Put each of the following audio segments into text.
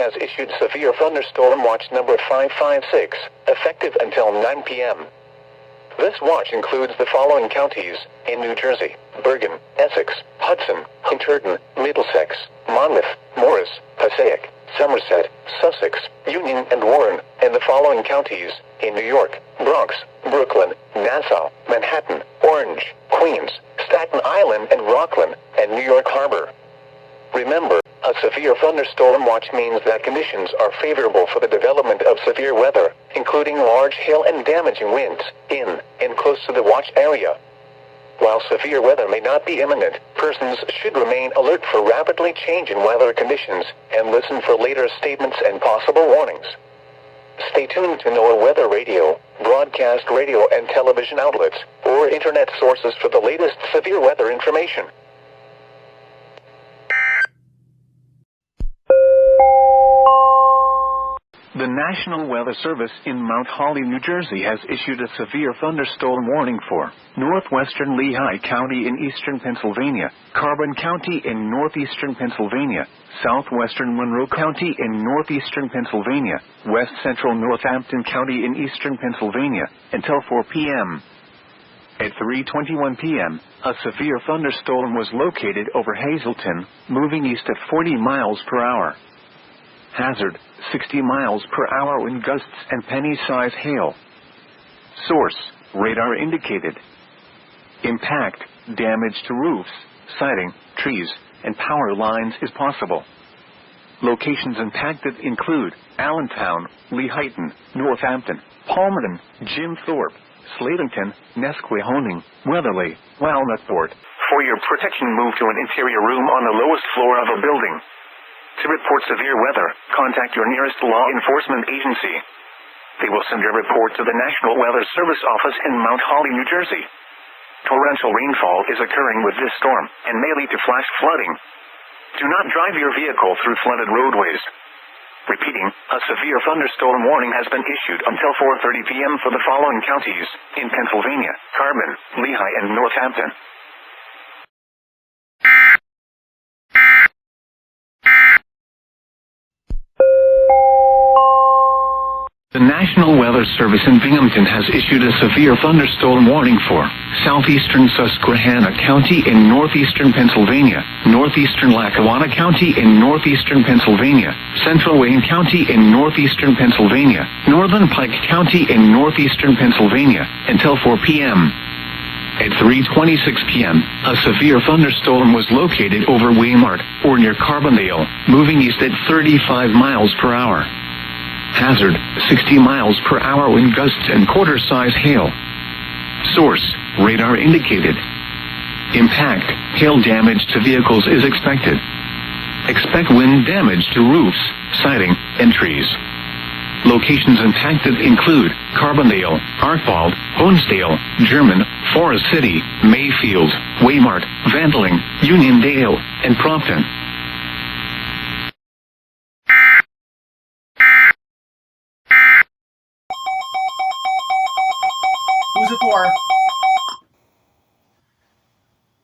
has issued severe thunderstorm watch number 556, effective until 9 p.m. This watch includes the following counties in New Jersey: Bergen, Essex, Hudson, Hunterdon, Middlesex, Monmouth, Morris, Passaic, Somerset, Sussex, Union, and Warren, and the following counties in New York: Bronx, Brooklyn, Nassau, Manhattan, Orange, Queens, Staten Island, and Rockland, and New York Harbor. Remember, a severe thunderstorm watch means that conditions are favorable for the development of severe weather, including large hail and damaging winds, in and close to the watch area. While severe weather may not be imminent, persons should remain alert for rapidly changing weather conditions and listen for later statements and possible warnings. Stay tuned to NOAA Weather Radio, broadcast radio and television outlets, or internet sources for the latest severe weather information. The National Weather Service in Mount Holly, New Jersey has issued a severe thunderstorm warning for northwestern Lehigh County in eastern Pennsylvania, Carbon County in northeastern Pennsylvania, southwestern Monroe County in northeastern Pennsylvania, west central Northampton County in eastern Pennsylvania, until 4 p.m. At 3:21 p.m., a severe thunderstorm was located over Hazleton, moving east at 40 miles per hour. Hazard, 60 miles per hour wind gusts and penny-size hail. Source, radar indicated. Impact, damage to roofs, siding, trees, and power lines is possible. Locations impacted include Allentown, Lehighton, Northampton, Palmerton, Jim Thorpe, Slatington, Nesquehoning, Weatherly, Walnutport. For your protection, move to an interior room on the lowest floor of a building. To report severe weather, contact your nearest law enforcement agency. They will send your report to the National Weather Service office in Mount Holly, New Jersey. Torrential rainfall is occurring with this storm and may lead to flash flooding. Do not drive your vehicle through flooded roadways. Repeating, a severe thunderstorm warning has been issued until 4:30 p.m. for the following counties in Pennsylvania: Carbon, Lehigh, and Northampton. The National Weather Service in Binghamton has issued a severe thunderstorm warning for southeastern Susquehanna County in northeastern Pennsylvania, northeastern Lackawanna County in northeastern Pennsylvania, central Wayne County in northeastern Pennsylvania, northern Pike County in northeastern Pennsylvania, until 4 p.m. At 3:26 p.m., a severe thunderstorm was located over Waymart, or near Carbondale, moving east at 35 miles per hour. Hazard, 60 miles per hour wind gusts and quarter-size hail. Source, radar indicated. Impact, hail damage to vehicles is expected. Expect wind damage to roofs, siding, and trees. Locations impacted include Carbondale, Archbald, Honesdale, German, Forest City, Mayfield, Waymart, Vandling, Uniondale, and Prompton. Who's it for?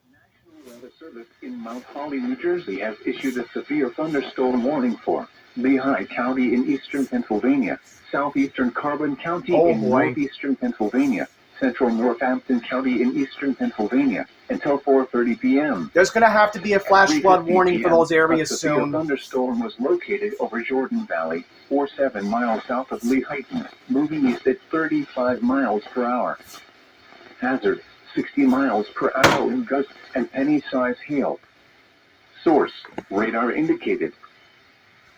The National Weather Service in Mount Holly, New Jersey has issued a severe thunderstorm warning for Lehigh County in eastern Pennsylvania, southeastern Carbon County northeastern Pennsylvania, central Northampton County in eastern Pennsylvania, until 4:30 p.m. There's going to have to be a flash flood warning for those areas a severe soon. thunderstorm was located over Jordan Valley, 47 miles south of Lehighton, moving east at 35 miles per hour. Hazard, 60 miles per hour in gusts and penny-size hail. Source, radar indicated.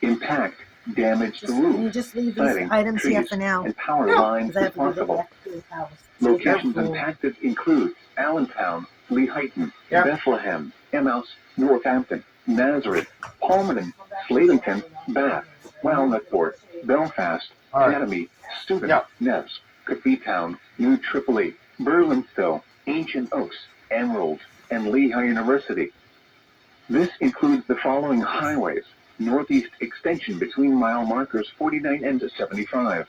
Impact, damage to roofs, You just leave these siding, items here trees, for now. and power lines Because I is have to do the possible. back to the house. Locations impacted include Allentown, Lehighton, Yep. Bethlehem, Emmaus, Northampton, Nazareth, Palmerton, Slatington, Bath, Walnutport, Belfast, All right. Academy, Steuben, Yep. Neves, Coffeetown, New Tripoli, Burlington, Ancient Oaks, Emerald, and Lehigh University. This includes the following highways: northeast extension between mile markers 49 and 75.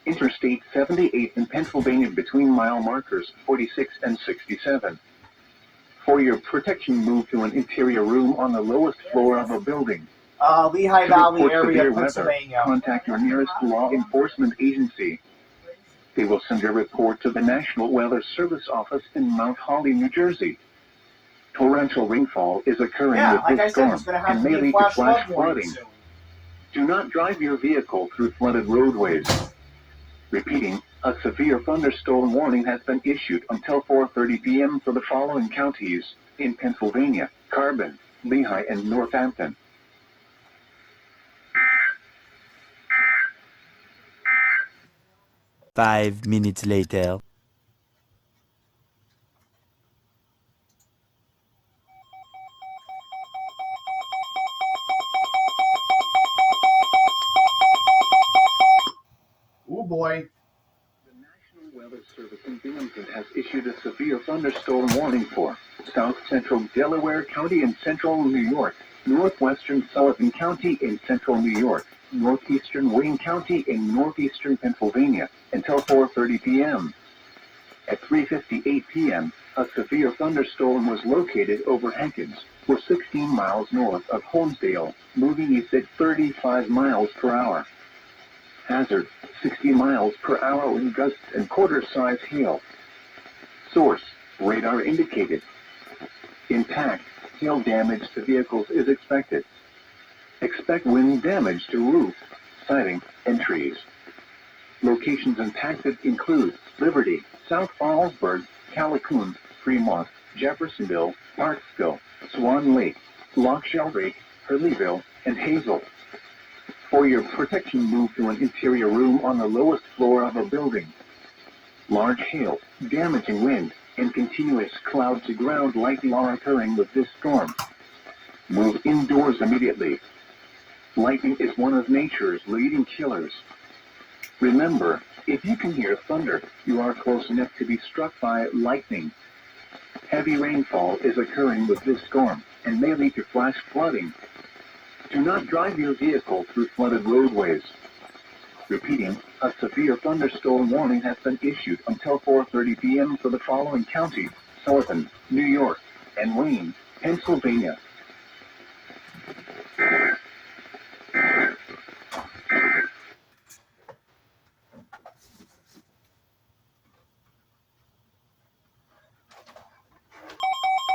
Interstate 78 in Pennsylvania between mile markers 46 and 67. For your protection, move to an interior room on the lowest floor of a building. Lehigh To Valley report area, severe weather, Pennsylvania. contact your nearest law enforcement agency. They will send your report to the National Weather Service office in Mount Holly, New Jersey. Torrential rainfall is occurring Yeah, with like I this said, storm it's going to have and to may be a lead to flash flash flood warning flooding. soon. Do not drive your vehicle through flooded roadways. Repeating, a severe thunderstorm warning has been issued until 4:30 p.m. for the following counties in Pennsylvania: Carbon, Lehigh, and Northampton. Five minutes later. Oh boy. The National Weather Service in Binghamton has issued a severe thunderstorm warning for south central Delaware County in central New York, northwestern Sullivan County in central New York, northeastern Wayne County in northeastern Pennsylvania until 4:30 p.m. At 3:58 p.m., a severe thunderstorm was located over Hankins, or 16 miles north of Holmesdale, moving east at 35 miles per hour. Hazard, 60 miles per hour wind gusts and quarter-size hail. Source, radar indicated. Impact, hail damage to vehicles is expected. Expect wind damage to roof, siding, and trees. Locations impacted include Liberty, South Fallsburg, Callicoon, Fremont, Jeffersonville, Parksville, Swan Lake, Loch Sheldrake, Hurleyville, and Hazel. For your protection, move to an interior room on the lowest floor of a building. Large hail, damaging wind, and continuous cloud-to-ground lightning are occurring with this storm. Move indoors immediately. Lightning is one of nature's leading killers. Remember, if you can hear thunder, you are close enough to be struck by lightning. Heavy rainfall is occurring with this storm and may lead to flash flooding. Do not drive your vehicle through flooded roadways. Repeating, a severe thunderstorm warning has been issued until 4:30 p.m. for the following counties: Sullivan, New York, and Wayne, Pennsylvania.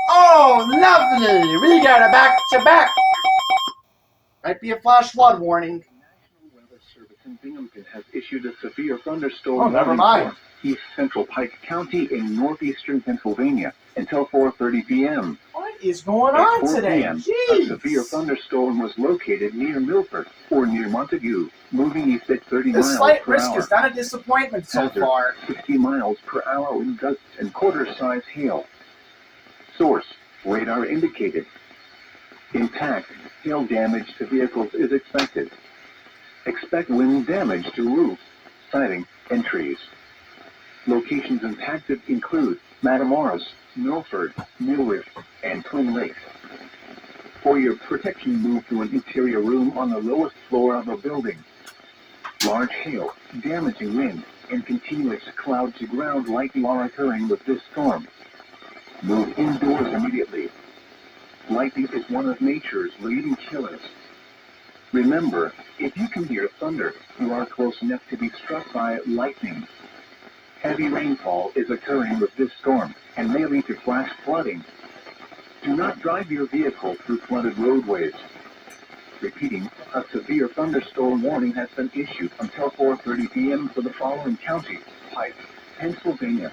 Oh, lovely! We got a back-to-back! Might be a flash flood warning. The National Weather Service in Binghamton has issued a severe thunderstorm Oh, never warning mind. for East Central Pike County in northeastern Pennsylvania until 4:30 p.m. What is going At on 4 today? p.m., Jeez! a severe thunderstorm was located near Milford or near Montague, moving east at 30 This miles slight per risk hour. is not a disappointment so Hazard, far. 60 miles per hour wind gusts and quarter-size hail. Source, radar indicated. Impact, hail damage to vehicles is expected. Expect wind damage to roofs, siding, and trees. Locations impacted include Matamoros, Milford, Millriff, and Twin Lakes. For your protection, move to an interior room on the lowest floor of a building. Large hail, damaging wind, and continuous cloud-to-ground lightning are occurring with this storm. Move indoors immediately. Lightning is one of nature's leading killers. Remember, if you can hear thunder, you are close enough to be struck by lightning. Heavy rainfall is occurring with this storm and may lead to flash flooding. Do not drive your vehicle through flooded roadways. Repeating, a severe thunderstorm warning has been issued until 4:30 p.m. for the following counties: Pike, Pennsylvania.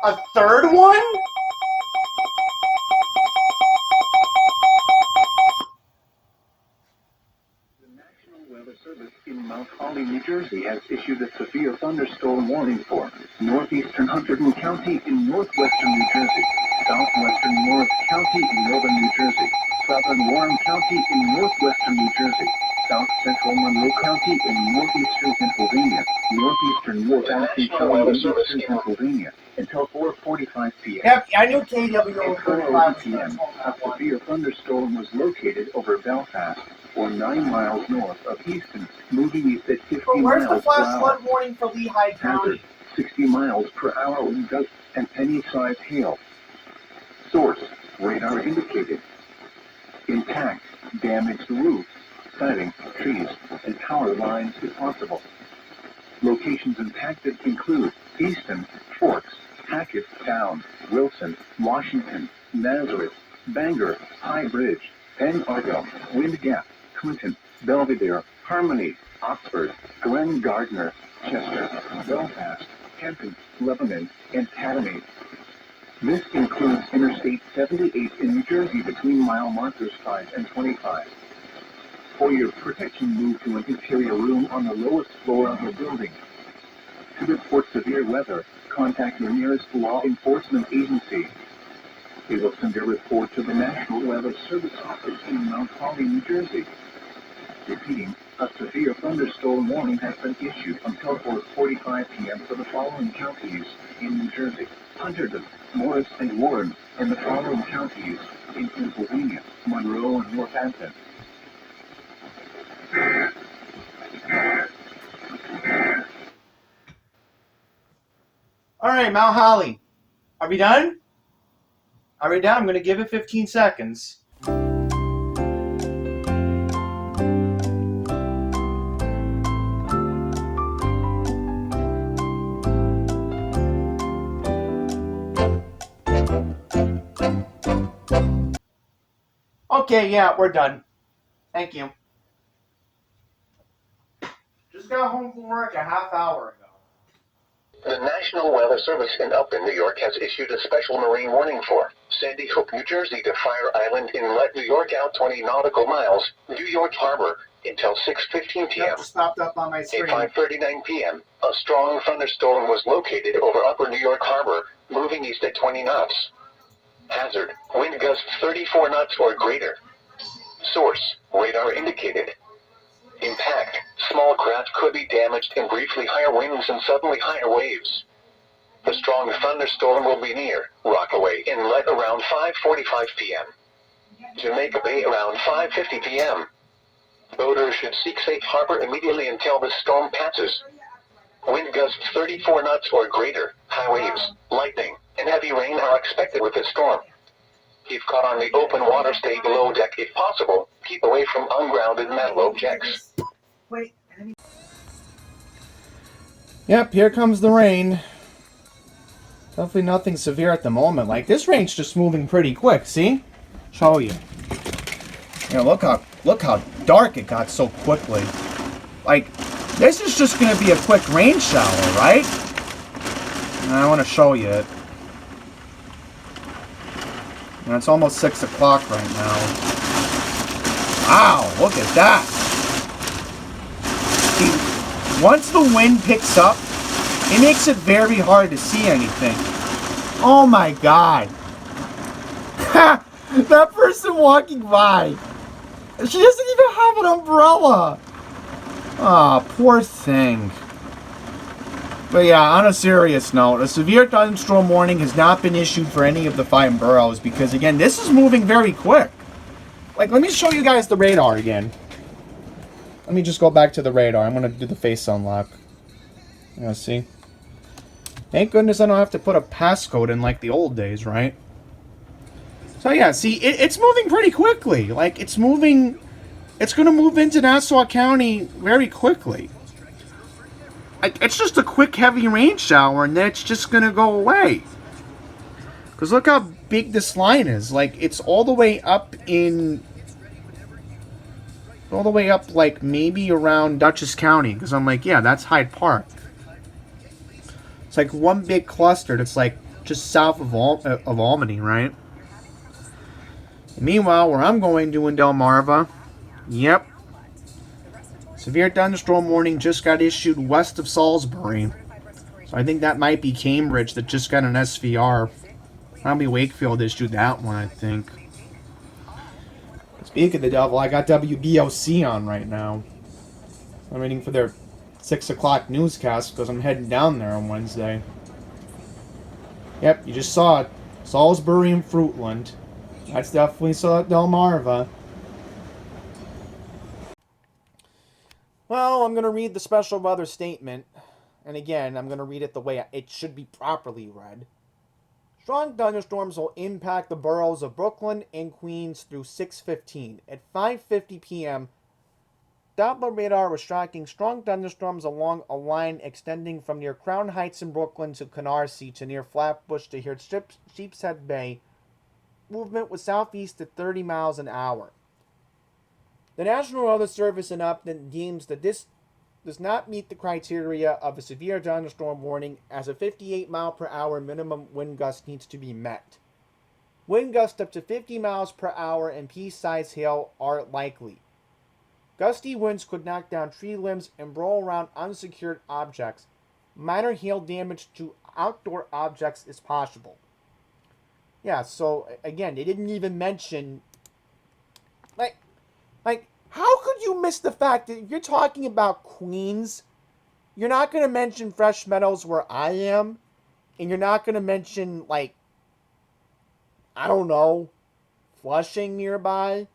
A third one? The National Weather Service in Mount Holly, New Jersey has issued a severe thunderstorm warning for northeastern Hunterdon County in northwestern New Jersey, southwestern Morris County in northern New Jersey, southern Warren County in northwestern New Jersey, south central Monroe County in northeastern Pennsylvania, northeastern Northampton County in eastern Pennsylvania, until 4:45 p.m. Yep, I knew KW At 35 4:01 p.m., a severe thunderstorm was located over Belfast, or 9 miles north of Easton, moving east at 50 But where's the miles per flash hour. flood warning for Lehigh Hazard, County? 60 miles per hour wind gusts and any size hail. Source, radar indicated. Impact, damaged roofs, siding, trees, and power lines if possible. Locations impacted include Easton, Forks, Hackett, Town, Wilson, Washington, Nazareth, Bangor, High Bridge, Penn Argo, Wind Gap, Clinton, Belvedere, Harmony, Oxford, Glen Gardner, Chester, Belfast, Kenton, Lebanon, and Academy. This includes Interstate 78 in New Jersey between mile markers 5 and 25. For your protection, move to an interior room on the lowest floor of the building. To report severe weather, contact your nearest law enforcement agency. They will send your report to the National Weather Service office in Mount Holly, New Jersey. Repeating, a severe thunderstorm warning has been issued until 4:45 p.m. for the following counties in New Jersey: Hunterdon, Morris, and Warren, and the following counties in Pennsylvania: Monroe and Northampton. All right, Mount Holly. Are we done? Are we done? I'm going to give it 15 seconds. Okay, yeah, we're done. Thank you. Just got home from work a half hour ago. The National Weather Service in Upton, New York has issued a special marine warning for Sandy Hook, New Jersey to Fire Island Inlet, New York, out 20 nautical miles, New York Harbor, until 6:15 p.m. Just stopped up on my screen. At 5:39 p.m., a strong thunderstorm was located over Upper New York Harbor, moving east at 20 knots. Hazard, wind gusts 34 knots or greater. Source, radar indicated. Impact, small craft could be damaged in briefly higher winds and suddenly higher waves. The strong thunderstorm will be near Rockaway Inlet around 5:45 p.m. Jamaica Bay around 5:50 p.m. Boaters should seek safe harbor immediately until the storm passes. Wind gusts 34 knots or greater, high waves, lightning, and heavy rain are expected with this storm. If caught on the open water, stay below deck if possible. Keep away from ungrounded metal objects. Wait. Yep, here comes the rain. Definitely nothing severe at the moment. Like, this rain's just moving pretty quick, see? Show you. Yeah, look how dark it got so quickly. Like, this is just gonna be a quick rain shower, right? And I want to show you it. And it's almost 6 o'clock right now. Wow, look at that. See, once the wind picks up, it makes it very hard to see anything. Oh my god. That person walking by. She doesn't even have an umbrella. Ah, oh, poor thing. But yeah, on a serious note, a severe thunderstorm warning has not been issued for any of the 5 boroughs because, again, this is moving very quick. Like, let me show you guys the radar again. Let me just go back to the radar. I'm going to do the face unlock. Yeah, see? Thank goodness I don't have to put a passcode in like the old days, right? So yeah, see, it's moving pretty quickly. Like, it's moving... It's going to move into Nassau County very quickly. It's just a quick, heavy rain shower, and then it's just going to go away. Because look how big this line is. Like, it's all the way up in... All the way up, like, maybe around Dutchess County. Because I'm like, yeah, that's Hyde Park. It's like one big cluster that's, like, just south of Albany, right? And meanwhile, where I'm going to in Delmarva... Yep. Severe thunderstorm warning just got issued west of Salisbury. So I think that might be Cambridge that just got an SVR. Probably Wakefield issued that one, I think. Speaking of the devil, I got WBOC on right now. I'm waiting for their 6 o'clock newscast because I'm heading down there on Wednesday. Yep, you just saw it. Salisbury and Fruitland. That's definitely Delmarva. I'm going to read the special weather statement. And again, I'm going to read it the way it should be properly read. Strong thunderstorms will impact the boroughs of Brooklyn and Queens through 6:15. At 5:50 p.m., Doppler radar was tracking strong thunderstorms along a line extending from near Crown Heights in Brooklyn to Canarsie to near Flatbush to near Sheepshead Bay. Movement was southeast at 30 miles an hour. The National Weather Service in Upton deems that this does not meet the criteria of a severe thunderstorm warning, as a 58 mile per hour minimum wind gust needs to be met. Wind gusts up to 50 miles per hour and pea-sized hail are likely. Gusty winds could knock down tree limbs and roll around unsecured objects. Minor hail damage to outdoor objects is possible. Yeah, so again, they didn't even mention, how could you miss the fact that you're talking about Queens? You're not going to mention Fresh Meadows where I am, and you're not going to mention, I don't know, Flushing nearby,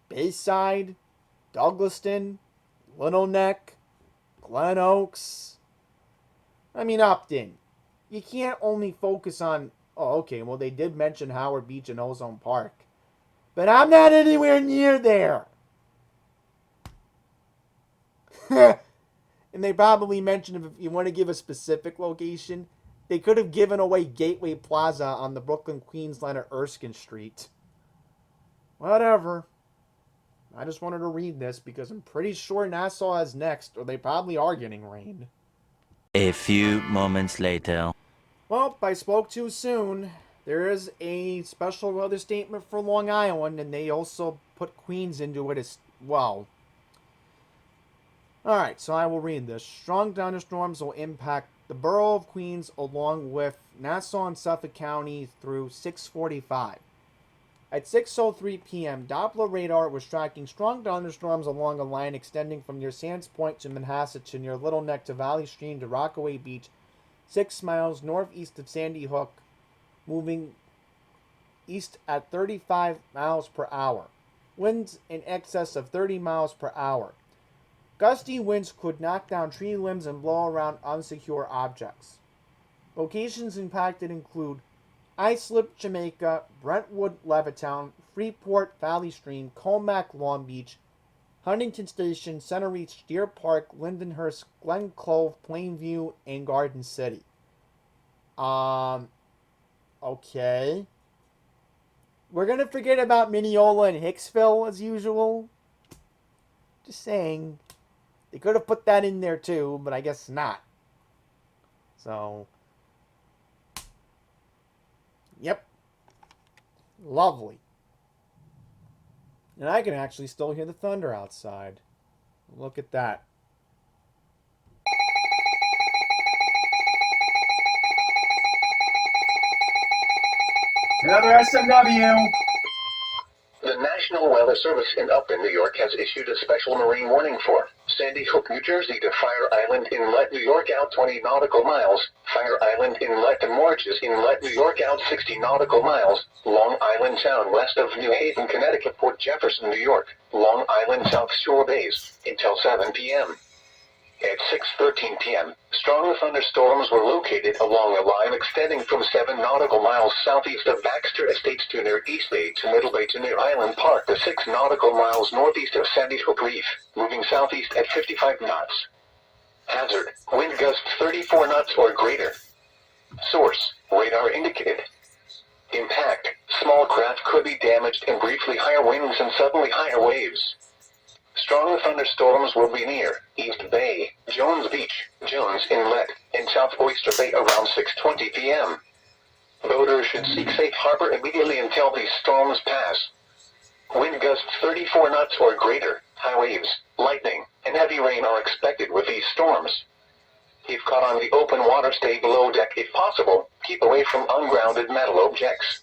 Bayside, Douglaston, Little Neck, Glen Oaks. I mean, Upton. You can't only focus on, well, they did mention Howard Beach and Ozone Park. But I'm not anywhere near there. And they probably mentioned if you want to give a specific location, they could have given away Gateway Plaza on the Brooklyn-Queens line of Erskine Street. Whatever. I just wanted to read this because I'm pretty sure Nassau is next, or they probably are getting rain. A few moments later. Well, I spoke too soon. There is a special weather statement for Long Island, and they also put Queens into it as well. Alright, so I will read this. Strong thunderstorms will impact the borough of Queens along with Nassau and Suffolk County through 6:45. At 6:03 p.m., Doppler radar was tracking strong thunderstorms along a line extending from near Sands Point to Manhasset to near Little Neck to Valley Stream to Rockaway Beach, 6 miles northeast of Sandy Hook, moving east at 35 miles per hour. Winds in excess of 30 miles per hour. Gusty winds could knock down tree limbs and blow around unsecure objects. Locations impacted include Islip, Jamaica, Brentwood, Levittown, Freeport, Valley Stream, Comac, Long Beach, Huntington Station, Center Reach, Deer Park, Lindenhurst, Glen Clove, Plainview, and Garden City. Okay. We're going to forget about Mineola and Hicksville as usual. Just saying. They could have put that in there too, but I guess not. So, yep. Lovely. And I can actually still hear the thunder outside. Look at that. Another SMW. The National Weather Service in Upton, New York has issued a special marine warning for Sandy Hook, New Jersey to Fire Island Inlet, New York out 20 nautical miles, Fire Island Inlet to Morges Inlet, New York out 60 nautical miles, Long Island Sound west of New Haven, Connecticut, Port Jefferson, New York, Long Island South Shore Bays, until 7 p.m. At 6:13 p.m., strong thunderstorms were located along a line extending from 7 nautical miles southeast of Baxter Estates to near East Bay to Middle Bay to near Island Park to 6 nautical miles northeast of Sandy Hook Reef, moving southeast at 55 knots. Hazard, wind gusts 34 knots or greater. Source, radar indicated. Impact, small craft could be damaged and briefly higher winds and suddenly higher waves. Strong thunderstorms will be near East Bay, Jones Beach, Jones Inlet, and South Oyster Bay around 6:20 p.m. Boaters should seek safe harbor immediately until these storms pass. Wind gusts 34 knots or greater, high waves, lightning, and heavy rain are expected with these storms. If caught on the open water, stay below deck if possible. Keep away from ungrounded metal objects.